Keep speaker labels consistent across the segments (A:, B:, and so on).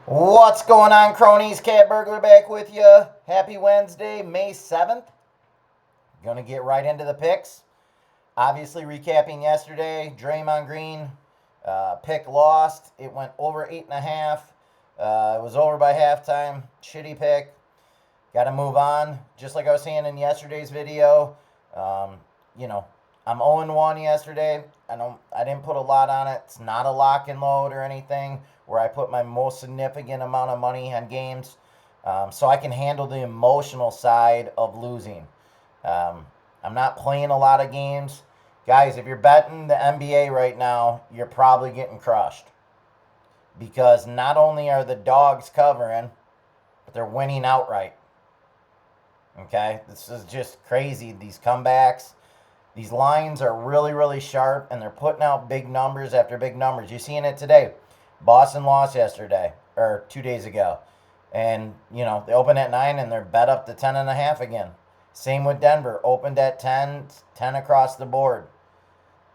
A: What's going on, cronies? Cat Burglar back with you. Happy Wednesday, May 7th. Gonna get right into the picks. Obviously, recapping yesterday, Draymond Green pick lost. It went over 8.5. It was over by halftime. Shitty pick. Got to move on. Just like I was saying in yesterday's video, um, you know, I'm 0-1 yesterday. I didn't put a lot on it. It's not a lock and load or anything where I put my most significant amount of money on games, so I can handle the emotional side of losing. I'm not playing a lot of games. Guys, if you're betting the NBA right now, you're probably getting crushed because not only are the dogs covering, but they're winning outright. Okay, this is just crazy. These comebacks, these lines are really, really sharp, and they're putting out big numbers after big numbers. You're seeing it today. Boston lost yesterday, or 2 days ago. And, they opened at 9, and they're bet up to 10.5 again. Same with Denver. Opened at 10, 10 across the board.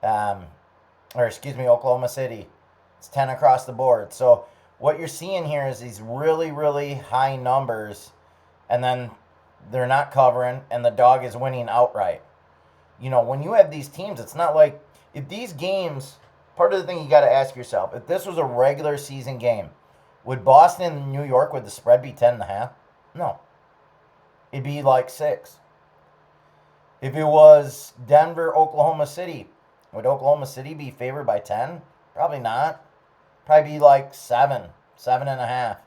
A: Oklahoma City. It's 10 across the board. So what you're seeing here is these really, really high numbers, and then they're not covering, and the dog is winning outright. When you have these teams, it's not like if these games, part of the thing you got to ask yourself, if this was a regular season game, would Boston and New York, would the spread be 10.5? No. It'd be like 6. If it was Denver, Oklahoma City, would Oklahoma City be favored by 10? Probably not. Probably be like 7, 7.5.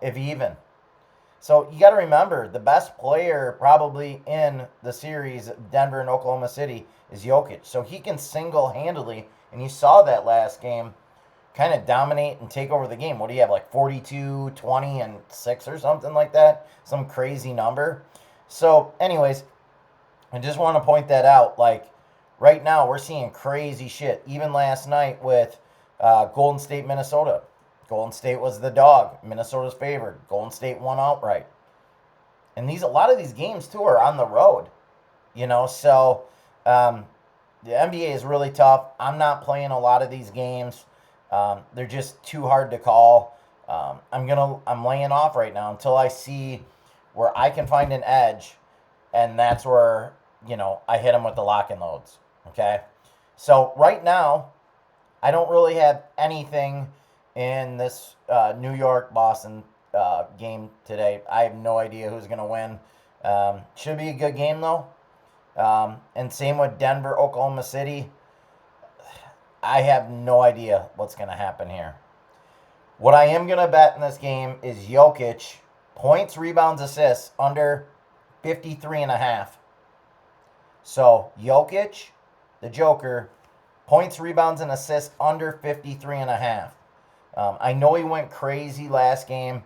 A: If even. So you got to remember, the best player probably in the series, Denver and Oklahoma City, is Jokic. So he can single-handedly, and you saw that last game, kind of dominate and take over the game. What do you have, like 42, 20, and 6 or something like that? Some crazy number. So anyways, I just want to point that out. Like, right now, we're seeing crazy shit. Even last night with Golden State, Minnesota. Golden State was the dog. Minnesota's favored. Golden State won outright. And a lot of these games too are on the road. So the NBA is really tough. I'm not playing a lot of these games. They're just too hard to call. I'm laying off right now until I see where I can find an edge, and that's where I hit them with the lock and loads. Okay, so right now I don't really have anything in this New York Boston game today. I have no idea who's going to win. Should be a good game though. And same with Denver, Oklahoma City. I have no idea what's going to happen here. What I am going to bet in this game is Jokic points, rebounds, assists under 53.5. So Jokic, the Joker, points, rebounds, and assists under 53.5. I know he went crazy last game,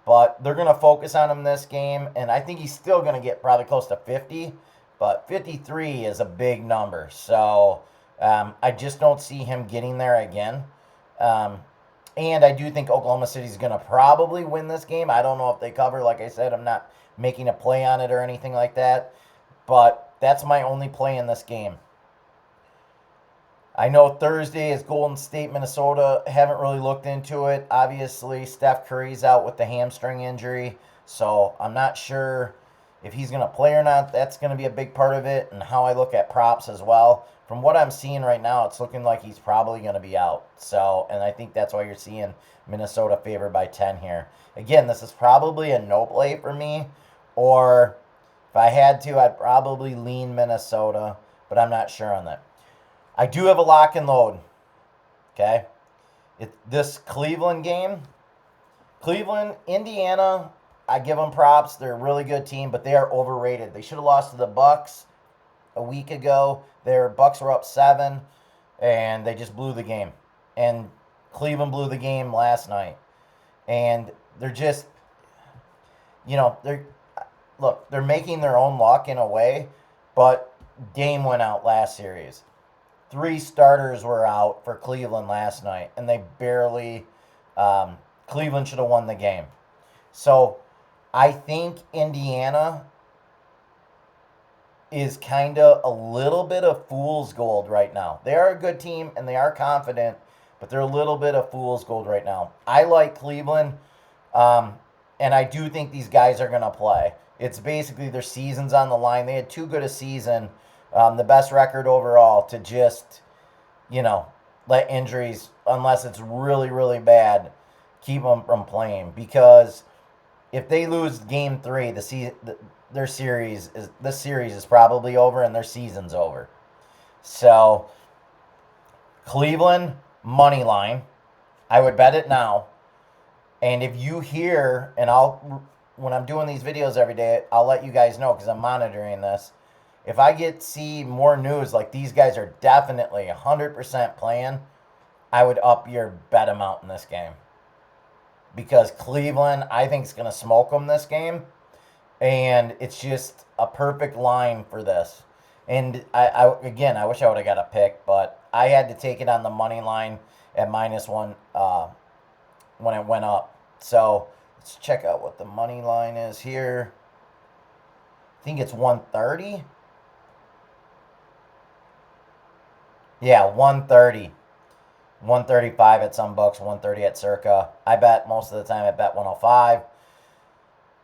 A: but they're going to focus on him this game, and I think he's still going to get probably close to 50, but 53 is a big number. So I just don't see him getting there again. And I do think Oklahoma City is going to probably win this game. I don't know if they cover. Like I said, I'm not making a play on it or anything like that, but that's my only play in this game. I know Thursday is Golden State, Minnesota. Haven't really looked into it. Obviously, Steph Curry's out with the hamstring injury, so I'm not sure if he's going to play or not. That's going to be a big part of it, and how I look at props as well. From what I'm seeing right now, it's looking like he's probably going to be out. So, and I think that's why you're seeing Minnesota favored by 10 here. Again, this is probably a no play for me, or if I had to, I'd probably lean Minnesota, but I'm not sure on that. I do have a lock and load. Okay? This Cleveland game, Cleveland, Indiana, I give them props. They're a really good team, but they are overrated. They should have lost to the Bucks a week ago. Their Bucks were up 7, and they just blew the game. And Cleveland blew the game last night. And they're just, they're making their own luck in a way, but Dame went out last series. 3 starters were out for Cleveland last night, and they barely, Cleveland should have won the game. So I think Indiana is kind of a little bit of fool's gold right now. They are a good team, and they are confident, but they're a little bit of fool's gold right now. I like Cleveland, and I do think these guys are going to play. It's basically their season's on the line. They had too good a season, the best record overall, to just, you know, let injuries, unless it's really, really bad, keep them from playing. Because if they lose Game 3, this series is probably over and their season's over. So Cleveland money line, I would bet it now. And if you hear, and when I'm doing these videos every day, I'll let you guys know because I'm monitoring this. If I see more news like these guys are definitely 100% playing, I would up your bet amount in this game. Because Cleveland, I think, is going to smoke them this game. And it's just a perfect line for this. And again, I wish I would have got a pick, but I had to take it on the money line at -1 when it went up. So let's check out what the money line is here. I think it's 130. Yeah, 130. 135 at some books, 130 at Circa. I bet most of the time I bet 105.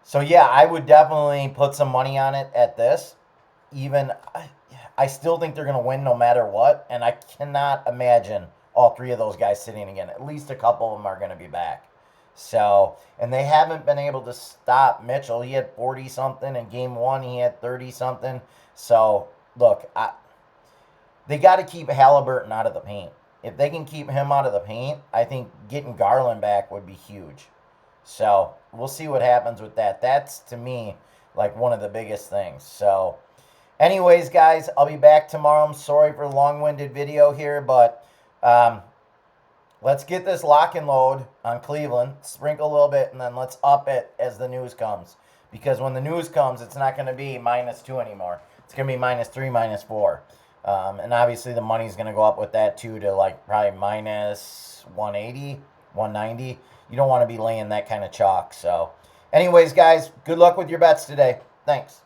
A: So yeah, I would definitely put some money on it at this. Even I still think they're going to win no matter what, and I cannot imagine all three of those guys sitting again. At least a couple of them are going to be back. So, and they haven't been able to stop Mitchell. He had 40 something in Game 1. He had 30 something. So look, they got to keep Halliburton out of the paint. If they can keep him out of the paint, I think getting Garland back would be huge. So we'll see what happens with that. That's, to me, like one of the biggest things. So anyways, guys, I'll be back tomorrow. I'm sorry for the long-winded video here, but let's get this lock and load on Cleveland, sprinkle a little bit, and then let's up it as the news comes. Because when the news comes, it's not going to be -2 anymore. It's going to be -3, -4. And obviously the money's going to go up with that too to like probably -180, 190. You don't want to be laying that kind of chalk. So anyways, guys, good luck with your bets today. Thanks.